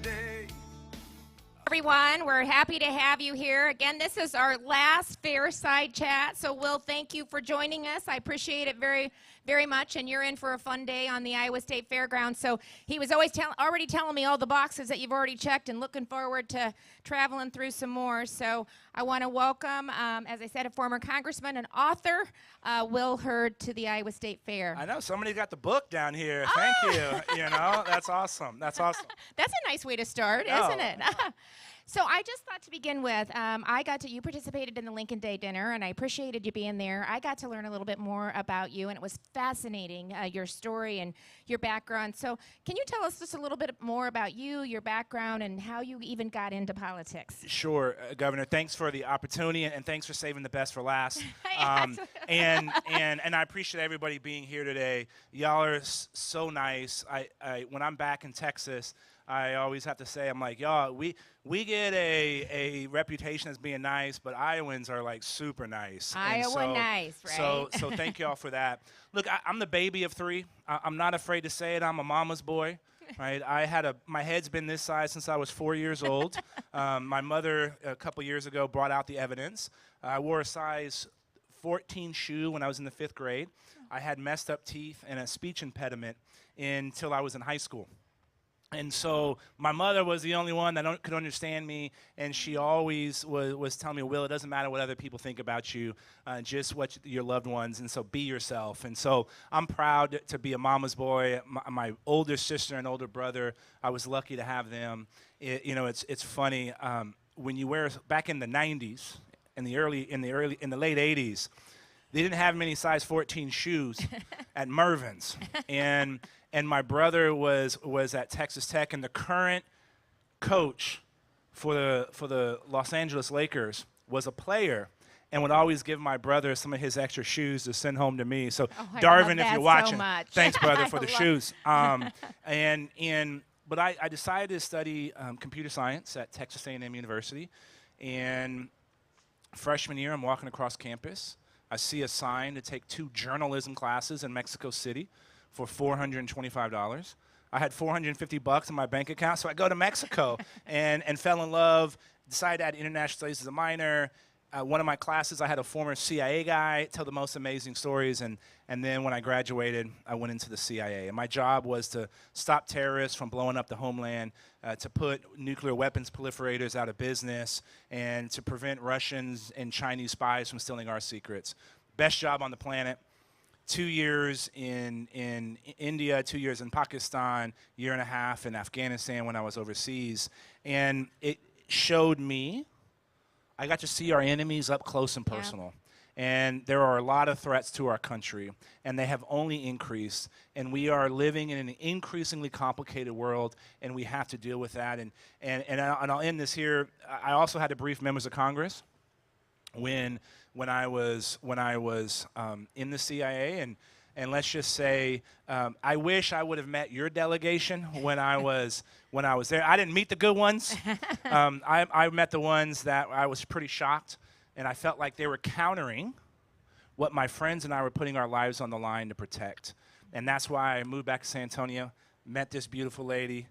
day. Everyone, we're happy to have you here. Again, this is our last Fairside Chat, so Will, thank you for joining us. I appreciate it very, very much, and you're in for a fun day on the Iowa State Fairgrounds. So he was always already telling me all the boxes that you've already checked and looking forward to traveling through some more. So I want to welcome, as I said, a former congressman and author, Will Hurd, to the Iowa State Fair. I know, somebody got the book down here. Thank you. You know, that's awesome. That's awesome. That's a nice way to start, isn't it? So I just thought to begin with, you participated in the Lincoln Day dinner, and I appreciated you being there. I got to learn a little bit more about you, and it was fascinating, your story and your background. So can you tell us just a little bit more about you, your background, and how you even got into politics? Sure, Governor. Thanks for the opportunity, and thanks for saving the best for last. And I appreciate everybody being here today. Y'all are so nice. When I'm back in Texas, I always have to say, I'm like, y'all, we get a reputation as being nice, but Iowans are like super nice. Iowa nice, right? So thank y'all for that. Look, I'm the baby of three. I'm not afraid to say it. I'm a mama's boy, right? My head's been this size since I was 4 years old. My mother, a couple years ago, brought out the evidence. I wore a size 14 shoe when I was in the 5th grade. I had messed up teeth and a speech impediment until I was in high school. And so my mother was the only one that could understand me, and she always was telling me, Will, it doesn't matter what other people think about you, just what your loved ones, and so be yourself. And so I'm proud to be a mama's boy. My older sister and older brother, I was lucky to have them. It's funny, when you wear, back in the 90s, in the late 80s, they didn't have many size 14 shoes at Mervyn's. And my brother was at Texas Tech, and the current coach for the Los Angeles Lakers was a player, and would always give my brother some of his extra shoes to send home to me. So, Darvin, if you're watching, thanks, brother, for the shoes. But I decided to study computer science at Texas A&M University, and freshman year, I'm walking across campus. I see a sign to take 2 journalism classes in Mexico City for $425. I had $450 in my bank account, so I go to Mexico and fell in love, decided to add international studies as a minor. One of my classes, I had a former CIA guy tell the most amazing stories, and then when I graduated, I went into the CIA. And my job was to stop terrorists from blowing up the homeland, to put nuclear weapons proliferators out of business, and to prevent Russians and Chinese spies from stealing our secrets. Best job on the planet. 2 years in India, 2 years in Pakistan, year and a half in Afghanistan when I was overseas. And it showed me, I got to see our enemies up close and personal. Yeah. And there are a lot of threats to our country, and they have only increased. And we are living in an increasingly complicated world, and we have to deal with that. And I'll end this here. I also had to brief members of Congress when I was in the CIA, and let's just say, I wish I would have met your delegation when I was there. I didn't meet the good ones. I met the ones that I was pretty shocked, and I felt like they were countering what my friends and I were putting our lives on the line to protect. And that's why I moved back to San Antonio, met this beautiful lady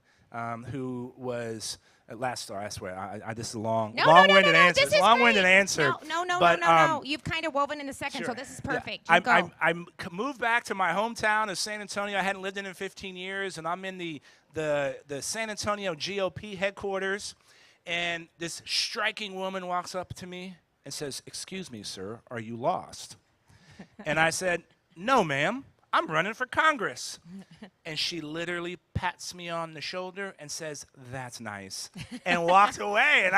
who was last star. I swear, this is a long-winded answer. This is long-winded answer. No. You've kind of woven in a second, sure. So this is perfect. Yeah. I moved back to my hometown of San Antonio. I hadn't lived in 15 years, and I'm in the San Antonio GOP headquarters, and this striking woman walks up to me and says, "Excuse me, sir, are you lost?" And I said, "No, ma'am. I'm running for Congress." And she literally pats me on the shoulder and says, "That's nice," and walked away.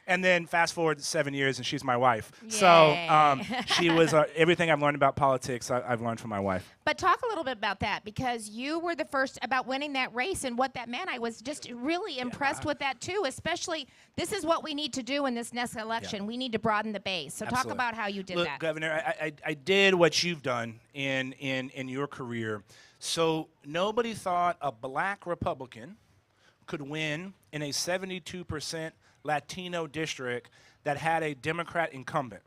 And then fast forward 7 years, and she's my wife. Yay. So she was everything I've learned about politics. I've learned from my wife. But talk a little bit about that, because you were the first about winning that race and what that meant. I was just really impressed with that too. Especially, this is what we need to do in this next election. Yeah. We need to broaden the base. So Absolutely. Talk about how you did Look, that. Governor, I did what you've done in your career. So nobody thought a black Republican could win in a 72% Latino district that had a Democrat incumbent.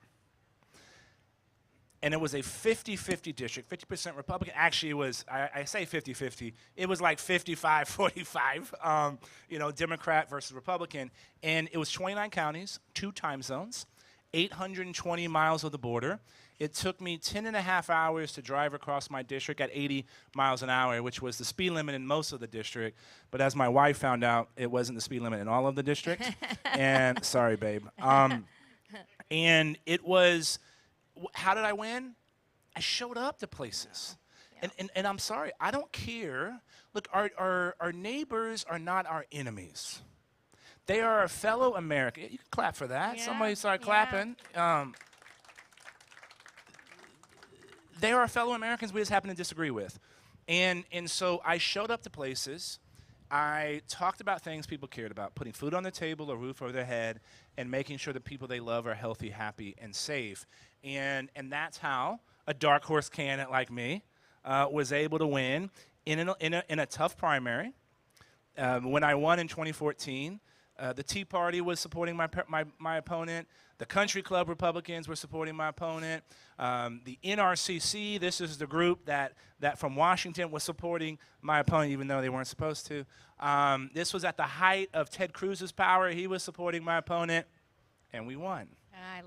and it was a 50-50 district, 50% Republican. Actually, it was, I say 50-50. It was like 55-45, Democrat versus Republican. And it was 29 counties, 2 time zones, 820 miles of the border. It took me 10 and a half hours to drive across my district at 80 miles an hour, which was the speed limit in most of the district. But as my wife found out, it wasn't the speed limit in all of the district. And sorry, babe. And it was, how did I win? I showed up to places. Yeah. And I'm sorry, I don't care. Look, our neighbors are not our enemies. They are our fellow Americans. You can clap for that. Yeah. Somebody started clapping. They are our fellow Americans we just happen to disagree with. And so I showed up to places. I talked about things people cared about, putting food on the table, a roof over their head, and making sure the people they love are healthy, happy, and safe. And that's how a dark horse candidate like me was able to win in a tough primary. When I won in 2014, the Tea Party was supporting my opponent. The Country Club Republicans were supporting my opponent. The NRCC, this is the group that from Washington was supporting my opponent, even though they weren't supposed to. This was at the height of Ted Cruz's power. He was supporting my opponent, and we won.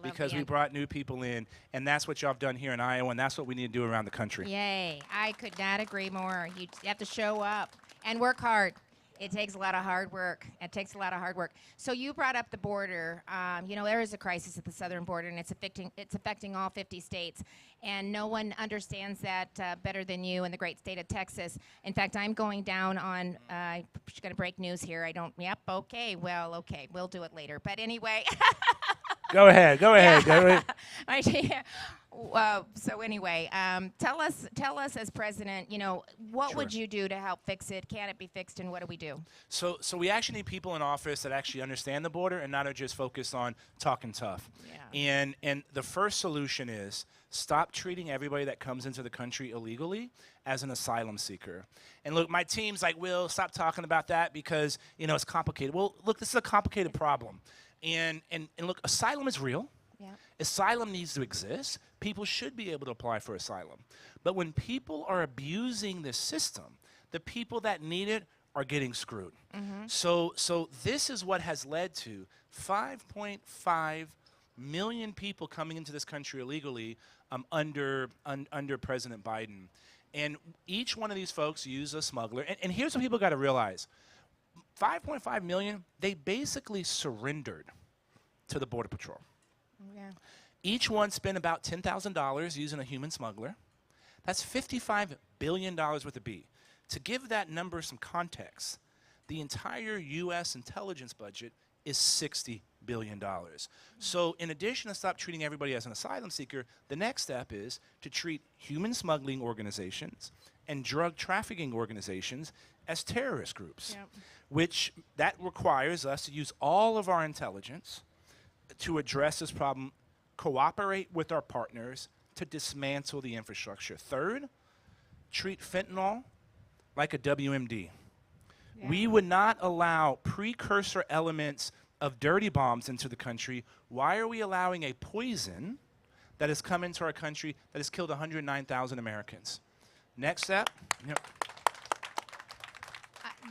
Because we brought new people in, and that's what y'all have done here in Iowa, and that's what we need to do around the country. Yay. I could not agree more. You have to show up and work hard. It takes a lot of hard work. So you brought up the border. There is a crisis at the southern border, and it's affecting all 50 states. And no one understands that better than you in the great state of Texas. In fact, I'm going down on, I'm going to break news here. Okay, we'll do it later. But anyway. Go ahead. So anyway, tell us as president, what Sure. would you do to help fix it? Can it be fixed, and what do we do? So we actually need people in office that actually understand the border and not are just focused on talking tough. Yeah. And the first solution is stop treating everybody that comes into the country illegally as an asylum seeker. And look, my team's like, Will, stop talking about that because, it's complicated. Well, look, this is a complicated problem. And look, asylum is real. Yeah. Asylum needs to exist. People should be able to apply for asylum. But when people are abusing the system, the people that need it are getting screwed. Mm-hmm. So this is what has led to 5.5 million people coming into this country illegally under President Biden. And each one of these folks use a smuggler. And here's what people got to realize. 5.5 million, they basically surrendered to the Border Patrol. Yeah. Each one spent about $10,000 using a human smuggler. That's $55 billion worth of beef. To give that number some context, the entire U.S. intelligence budget is $60 billion. So in addition to stop treating everybody as an asylum seeker, the next step is to treat human smuggling organizations and drug trafficking organizations as terrorist groups, yep. Which that requires us to use all of our intelligence to address this problem, cooperate with our partners to dismantle the infrastructure. Third, treat fentanyl like a WMD. Yeah. We would not allow precursor elements of dirty bombs into the country. Why are we allowing a poison that has come into our country that has killed 109,000 Americans? Next step. Yep.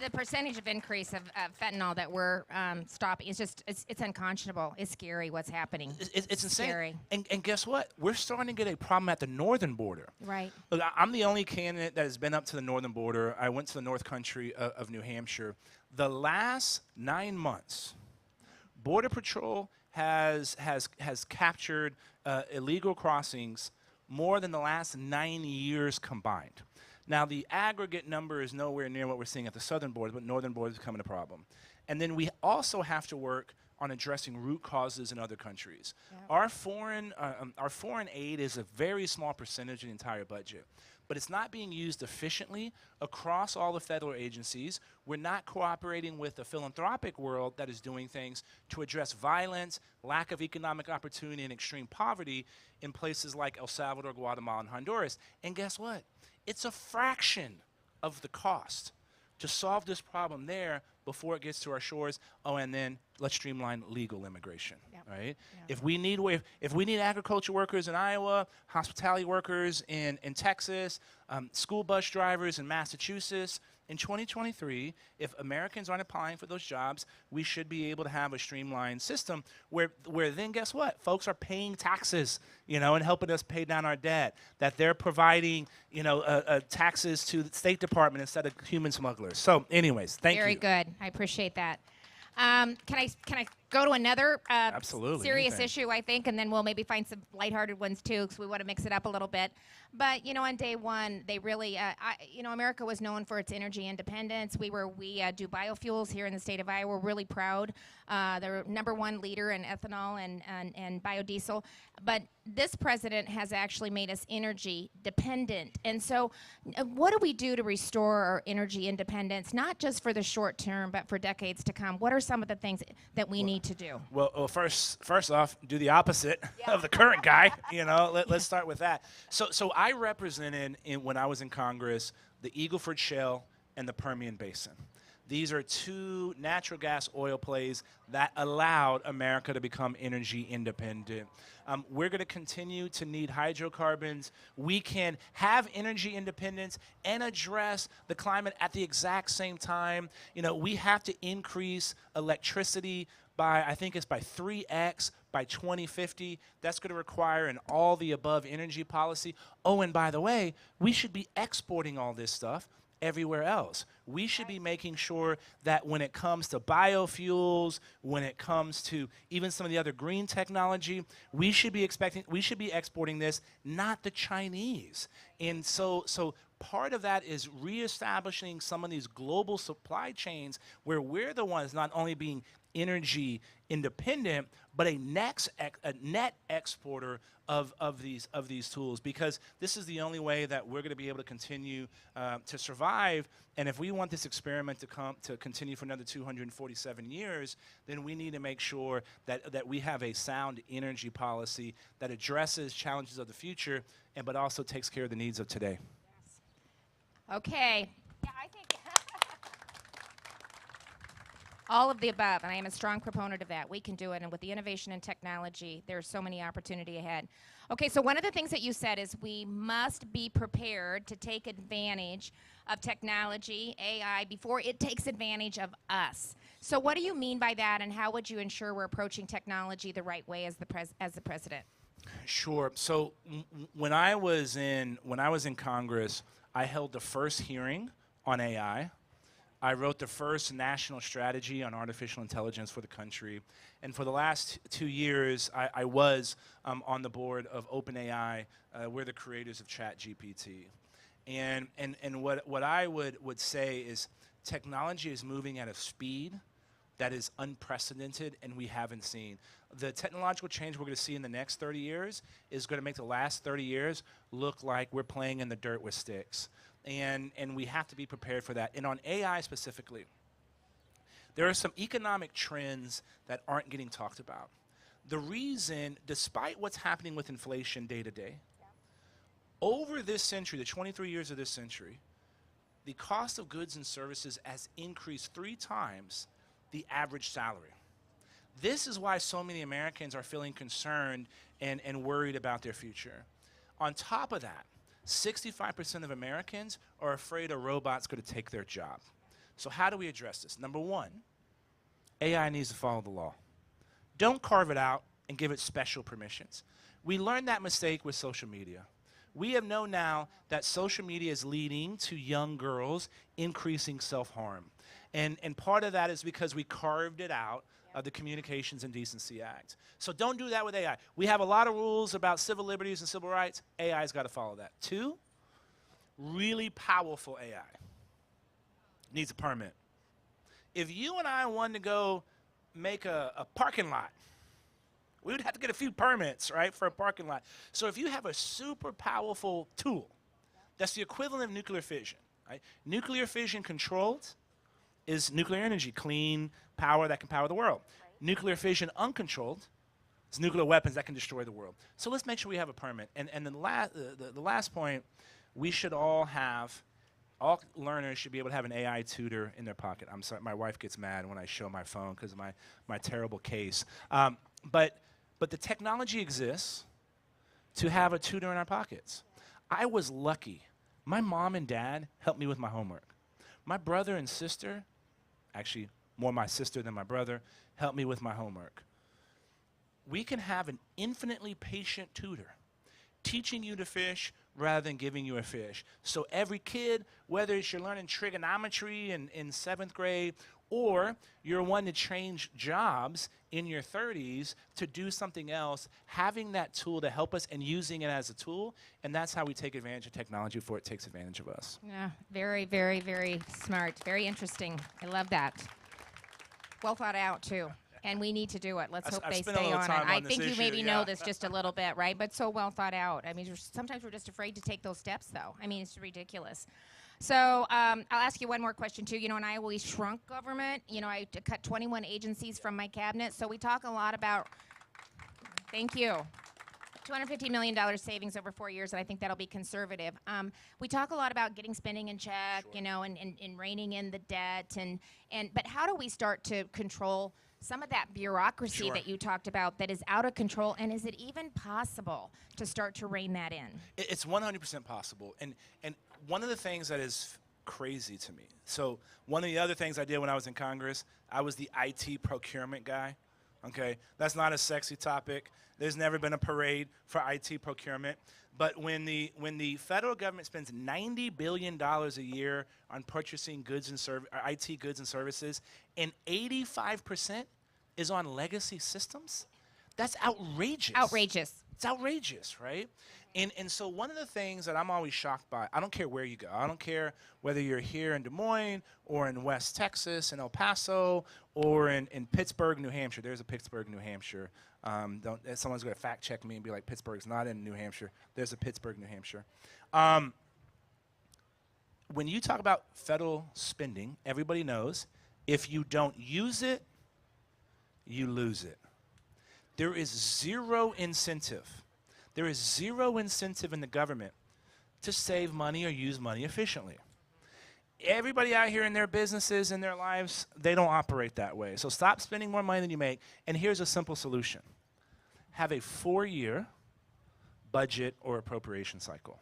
The percentage of increase of fentanyl that we're stopping is just, it's unconscionable. It's scary what's happening. It's insane. Scary. And guess what? We're starting to get a problem at the northern border. Right. Look, I'm the only candidate that has been up to the northern border. I went to the North Country of New Hampshire. The last 9 months, Border Patrol has captured illegal crossings more than the last 9 years combined. Now, the aggregate number is nowhere near what we're seeing at the southern border, but northern border is becoming a problem. And then we also have to work on addressing root causes in other countries. Yep. Our foreign aid is a very small percentage of the entire budget, but it's not being used efficiently across all the federal agencies. We're not cooperating with the philanthropic world that is doing things to address violence, lack of economic opportunity, and extreme poverty in places like El Salvador, Guatemala, and Honduras. And guess what? It's a fraction of the cost to solve this problem there before it gets to our shores. Oh, and then let's streamline legal immigration, Yep. right? Yep. If we need agriculture workers in Iowa, hospitality workers in Texas, school bus drivers in Massachusetts, in 2023, if Americans aren't applying for those jobs, we should be able to have a streamlined system where then guess what? Folks are paying taxes, and helping us pay down our debt. That they're providing, taxes to the State Department instead of human smugglers. So, anyways, thank you. Very good. I appreciate that. Can I go to another Absolutely, serious anything. issue, I think, and then we'll maybe find some lighthearted ones too, because we want to mix it up a little bit. But on day one, they really, America was known for its energy independence. We do biofuels here in the state of Iowa. We're really proud. They're #1 leader in ethanol and biodiesel. But this president has actually made us energy dependent. And so, what do we do to restore our energy independence, not just for the short term, but for decades to come? What are some of the things that we need to do? Well, first off, do the opposite of the current guy. Let's start with that. So I represented when I was in Congress the Eagle Ford Shale and the Permian Basin. These are two natural gas oil plays that allowed America to become energy independent. We're going to continue to need hydrocarbons. We can have energy independence and address the climate at the exact same time. We have to increase electricity by 3x by 2050. That's going to require an all the above energy policy. Oh, and by the way, we should be exporting all this stuff everywhere else. We should be making sure that when it comes to biofuels, when it comes to even some of the other green technology, we should be exporting this, not the Chinese. And so part of that is reestablishing some of these global supply chains where we're the ones not only being energy independent, but a net exporter of these tools, because this is the only way that we're going to be able to continue to survive. And if we want this experiment to continue for another 247 years, then we need to make sure that we have a sound energy policy that addresses challenges of the future, but also takes care of the needs of today. Yes. Okay. Yeah, I think all of the above, and I am a strong proponent of that. We can do it, and with the innovation and technology, there's so many opportunity ahead. Okay, so one of the things that you said is we must be prepared to take advantage of technology, AI, before it takes advantage of us. So what do you mean by that, and how would you ensure we're approaching technology the right way as the president? Sure. So when I was in Congress, I held the first hearing on AI. I wrote the first national strategy on artificial intelligence for the country. And for the last 2 years, I was on the board of OpenAI. We're the creators of ChatGPT. And what I would say is technology is moving at a speed that is unprecedented and we haven't seen. The technological change we're going to see in the next 30 years is going to make the last 30 years look like we're playing in the dirt with sticks. And we have to be prepared for that. And on AI specifically, there are some economic trends that aren't getting talked about. The reason, despite what's happening with inflation day to day, over this century, the 23 years of this century, the cost of goods and services has increased 3 times the average salary. This is why so many Americans are feeling concerned and worried about their future. On top of that, 65% of Americans are afraid a robot's going to take their job. So how do we address this? Number one, AI needs to follow the law. Don't carve it out and give it special permissions. We learned that mistake with social media. We have known now that social media is leading to young girls increasing self-harm. And part of that is because we carved it out of the Communications and Decency Act. So don't do that with AI. We have a lot of rules about civil liberties and civil rights. AI's got to follow that. 2, really powerful AI needs a permit. If you and I wanted to go make a parking lot, we would have to get a few permits, right, for a parking lot. So if you have a super powerful tool, that's the equivalent of nuclear fission, right? Nuclear fission controlled is nuclear energy, clean power that can power the world. Right. Nuclear fission uncontrolled is nuclear weapons that can destroy the world. So let's make sure we have a permit. And then the last point, we should all have all learners should be able to have an AI tutor in their pocket. I'm sorry, my wife gets mad when I show my phone because of my terrible case. But the technology exists to have a tutor in our pockets. I was lucky. My mom and dad helped me with my homework. My brother and sister, actually more my sister than my brother, helped me with my homework. We can have an infinitely patient tutor teaching you to fish rather than giving you a fish. So every kid, whether it's you're learning trigonometry in 7th grade or you're one to change jobs in your 30s to do something else, having that tool to help us and using it as a tool, and that's how we take advantage of technology before it takes advantage of us. Yeah, very, very, very smart. Very interesting. I love that. Well thought out, too. And we need to do it. Let's hope they stay on it. I think you maybe know this just a little bit, right? But so well thought out. I mean, sometimes we're just afraid to take those steps, though. I mean, it's ridiculous. So I'll ask you one more question, too. You know, and I always shrunk government. You know, I cut 21 agencies from my cabinet. So we talk a lot about, thank you, $250 million savings over 4 years, and I think that'll be conservative. We talk a lot about getting spending in check, you know, and reining in the debt. But how do we start to control some of that bureaucracy that you talked about that is out of control, and is it even possible to start to rein that in? It's 100% possible, and one of the things that is crazy to me, so one of the other things I did when I was in Congress, I was the IT procurement guy, okay? That's not a sexy topic. There's never been a parade for IT procurement, but when the federal government spends $90 billion a year on purchasing goods and IT goods and services, and 85% is on legacy systems, that's outrageous. Outrageous. It's outrageous, right? And so one of the things that I'm always shocked by, I don't care where you go. I don't care whether you're here in Des Moines or in West Texas, in El Paso, or in Pittsburgh, New Hampshire. There's a Pittsburgh, New Hampshire. Someone's going to fact check me and be like, Pittsburgh's not in New Hampshire. There's a Pittsburgh, New Hampshire. When you talk about federal spending, everybody knows if you don't use it, you lose it. There is zero incentive. There is zero incentive in the government to save money or use money efficiently. Everybody out here in their businesses, in their lives, they don't operate that way. So stop spending more money than you make. And here's a simple solution. Have a 4-year budget or appropriation cycle.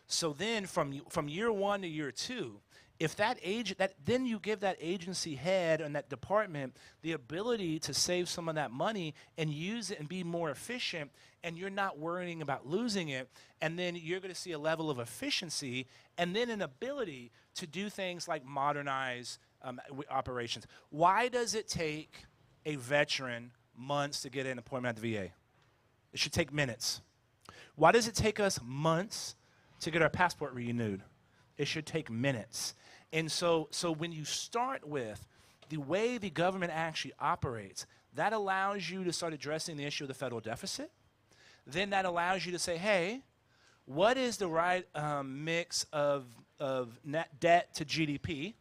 So then from year 1 to year 2, if then you give that agency head and that department the ability to save some of that money and use it and be more efficient, and you're not worrying about losing it, and then you're going to see a level of efficiency and then an ability to do things like modernize operations. Why does it take a veteran months to get an appointment at the VA? It should take minutes. Why does it take us months to get our passport renewed? It should take minutes. And so when you start with the way the government actually operates, that allows you to start addressing the issue of the federal deficit. Then that allows you to say, hey, what is the right mix of net debt to GDP?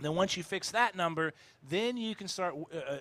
Then once you fix that number, then you can start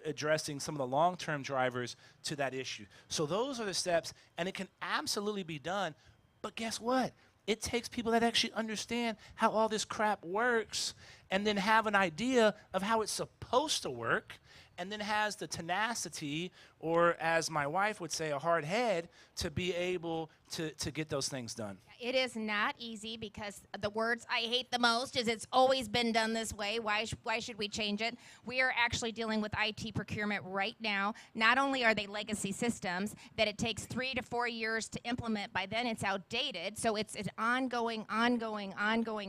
addressing some of the long-term drivers to that issue. So those are the steps, and it can absolutely be done. But guess what? It takes people that actually understand how all this crap works and then have an idea of how it's supposed to work and then has the tenacity, or as my wife would say, a hard head, to be able to get those things done. It is not easy because the words I hate the most is it's always been done this way. Why should we change it? We are actually dealing with IT procurement right now. Not only are they legacy systems that it takes 3 to 4 years to implement, by then it's outdated. So it's an ongoing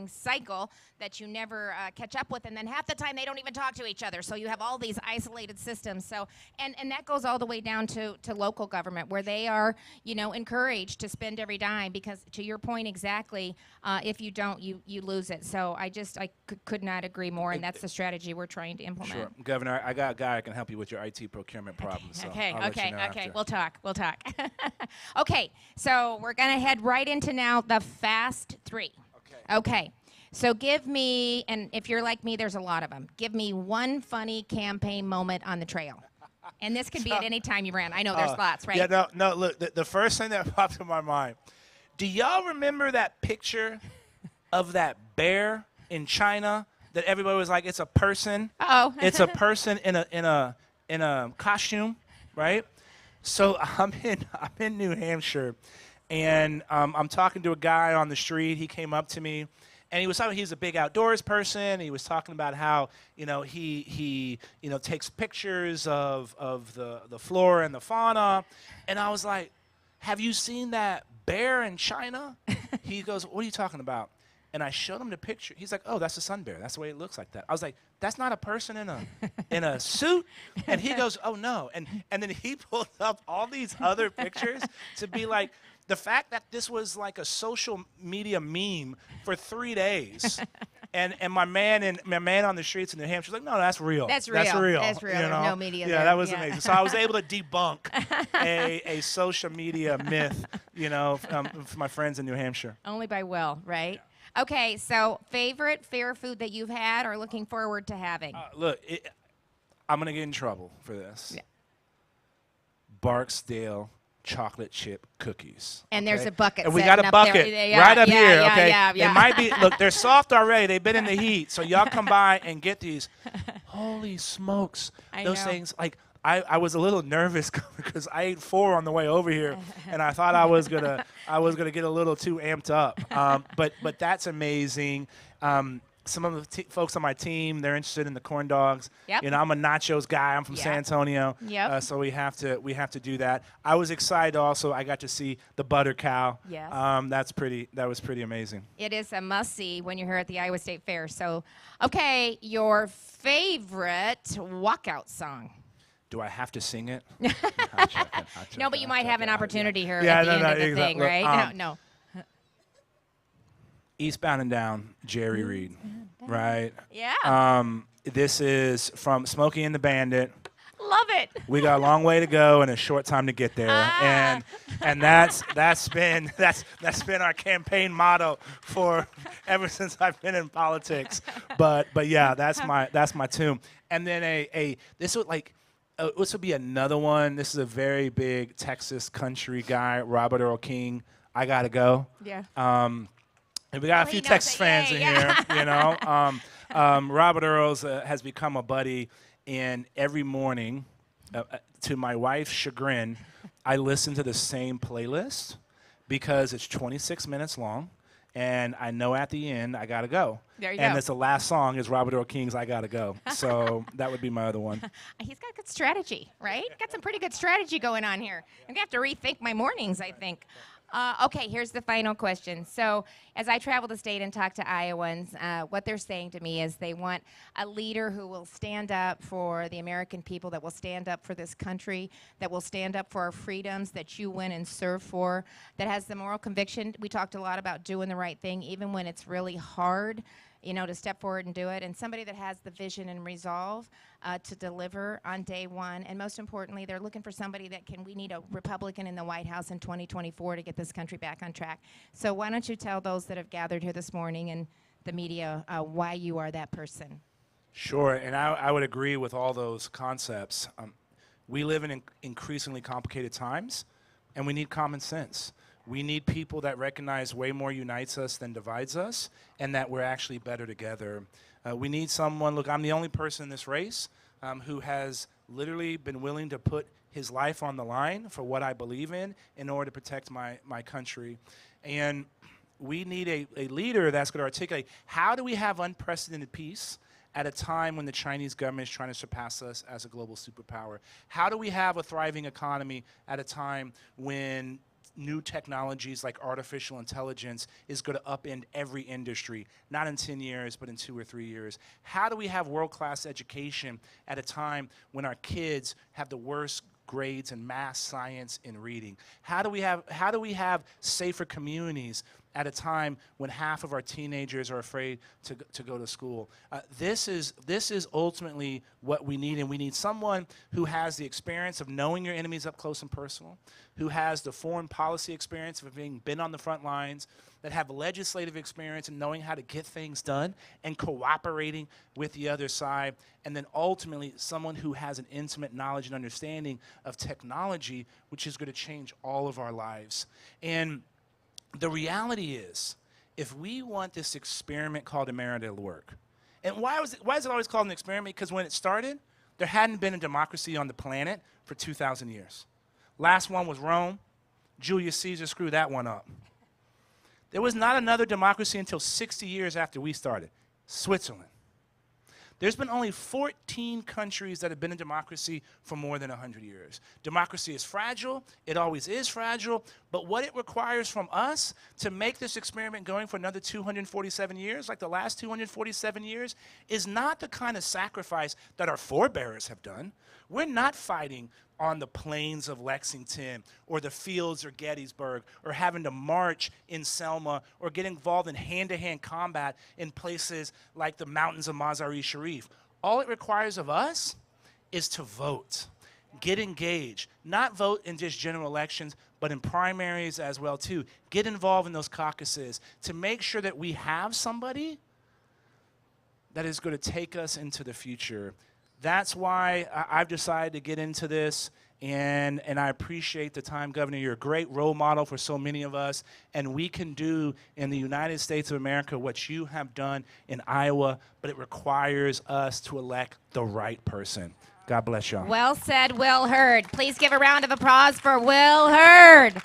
cycle that you never catch up with. And then half the time they don't even talk to each other. So you have all these isolated systems. So and that goes all the way down to local government, where they are, encouraged to spend every dime, because to your point exactly, if you don't, you lose it. So I could not agree more, and that's the strategy we're trying to implement. Sure. Governor, I got a guy that can help you with your IT procurement problems. So Okay. After. We'll talk. Okay, so we're going to head right into now the Fast 3. Okay. So give me, and if you're like me, there's a lot of them. Give me one funny campaign moment on the trail. And this could be at any time you ran. I know there's lots, right? Yeah, no, look, the first thing that popped in my mind, do y'all remember that picture of that bear in China that everybody was like, it's a person. Oh. It's a person in a costume, right? So I'm in New Hampshire, and I'm talking to a guy on the street. He came up to me, and he was talking. He's a big outdoors person. He was talking about how he takes pictures of the flora and the fauna, and I was like, have you seen that bear in China? He goes, what are you talking about? And I showed him the picture. He's like, oh, that's a sun bear. That's the way it looks like that. I was like, that's not a person in a suit? And he goes, oh, no. And then he pulled up all these other pictures to be like, the fact that this was like a social media meme for 3 days. And my man on the streets in New Hampshire was like, no, that's real. That's real. That's real. That's real. You know? There's no media Yeah, there. that was amazing. So I was able to debunk a social media myth, for my friends in New Hampshire. Only by will, right? Okay, so favorite fair food that you've had or looking forward to having? Look, I'm going to get in trouble for this. Yeah. Barksdale chocolate chip cookies. And there's a bucket. And we got a setting up bucket there. Yeah, right up yeah, here, yeah, okay? Yeah, yeah. They might be, look, they're soft already. They've been in the heat. So y'all come by and get these. Holy smokes. Those know. things, like, I was a little nervous because I ate 4 on the way over here, and I thought I was gonna get a little too amped up. But that's amazing. Some of the folks on my team, they're interested in the corn dogs. Yep. I'm a nachos guy. I'm from San Antonio. Yep. So we have to do that. I was excited also. I got to see the butter cow. Yes. That was pretty amazing. It is a must-see when you're here at the Iowa State Fair. So, okay, your favorite walkout song? Do I have to sing it? No, but you might have an opportunity here Yeah, at the end of the exactly. thing, right? No. Eastbound and Down, Jerry Reed, right? Yeah. This is from Smokey and the Bandit. Love it. We got a long way to go and a short time to get there, and that's been our campaign motto for ever since I've been in politics. But yeah, that's my tune. And then this would be another one. This is a very big Texas country guy, Robert Earl King. I Gotta Go. Yeah. And we got a few Texas fans in here, Robert Earls has become a buddy, and every morning, to my wife's chagrin, I listen to the same playlist because it's 26 minutes long, and I know at the end I gotta go. There you and go. it's the last song is Robert Earl King's I Gotta Go. So that would be my other one. He's got good strategy, right? Got some pretty good strategy going on here. I'm going to have to rethink my mornings, I think. Okay, here's the final question. So as I travel the state and talk to Iowans, what they're saying to me is they want a leader who will stand up for the American people, that will stand up for this country, that will stand up for our freedoms that you win and serve for, that has the moral conviction. We talked a lot about doing the right thing, even when it's really hard, to step forward and do it, and somebody that has the vision and resolve to deliver on day one. And most importantly, they're looking for somebody we need a Republican in the White House in 2024 to get this country back on track. So why don't you tell those that have gathered here this morning and the media why you are that person? Sure, and I would agree with all those concepts. We live in increasingly complicated times, and we need common sense. We need people that recognize way more unites us than divides us, and that we're actually better together. We need someone, look, I'm the only person in this race who has literally been willing to put his life on the line for what I believe in order to protect my country. And we need a leader that's going to articulate, how do we have unprecedented peace at a time when the Chinese government is trying to surpass us as a global superpower? How do we have a thriving economy at a time when new technologies like artificial intelligence is going to upend every industry, not in 10 years, but in 2 or 3 years? How do we have world-class education at a time when our kids have the worst grades in math, science, and reading? How do we have safer communities at a time when half of our teenagers are afraid to go to school? This is ultimately what we need, and we need someone who has the experience of knowing your enemies up close and personal, who has the foreign policy experience of being been on the front lines, that have legislative experience and knowing how to get things done and cooperating with the other side, and then ultimately someone who has an intimate knowledge and understanding of technology, which is going to change all of our lives. And the reality is if we want this experiment called America to work, and why is it always called an experiment? Because when it started, there hadn't been a democracy on the planet for 2,000 years. Last one was Rome. Julius Caesar screwed that one up. There was not another democracy until 60 years after we started, Switzerland. There's been only 14 countries that have been in democracy for more than 100 years. Democracy is fragile. It always is fragile. But what it requires from us to make this experiment going for another 247 years, like the last 247 years, is not the kind of sacrifice that our forebears have done. We're not fighting on the plains of Lexington or the fields of Gettysburg or having to march in Selma or get involved in hand-to-hand combat in places like the mountains of Mazar-e-Sharif. All it requires of us is to vote, get engaged, not vote in just general elections, but in primaries as well too. Get involved in those caucuses to make sure that we have somebody that is going to take us into the future. That's why I've decided to get into this, and I appreciate the time, Governor. You're a great role model for so many of us, and we can do in the United States of America what you have done in Iowa, but it requires us to elect the right person. God bless y'all. Well said, Will Hurd. Please give a round of applause for Will Hurd.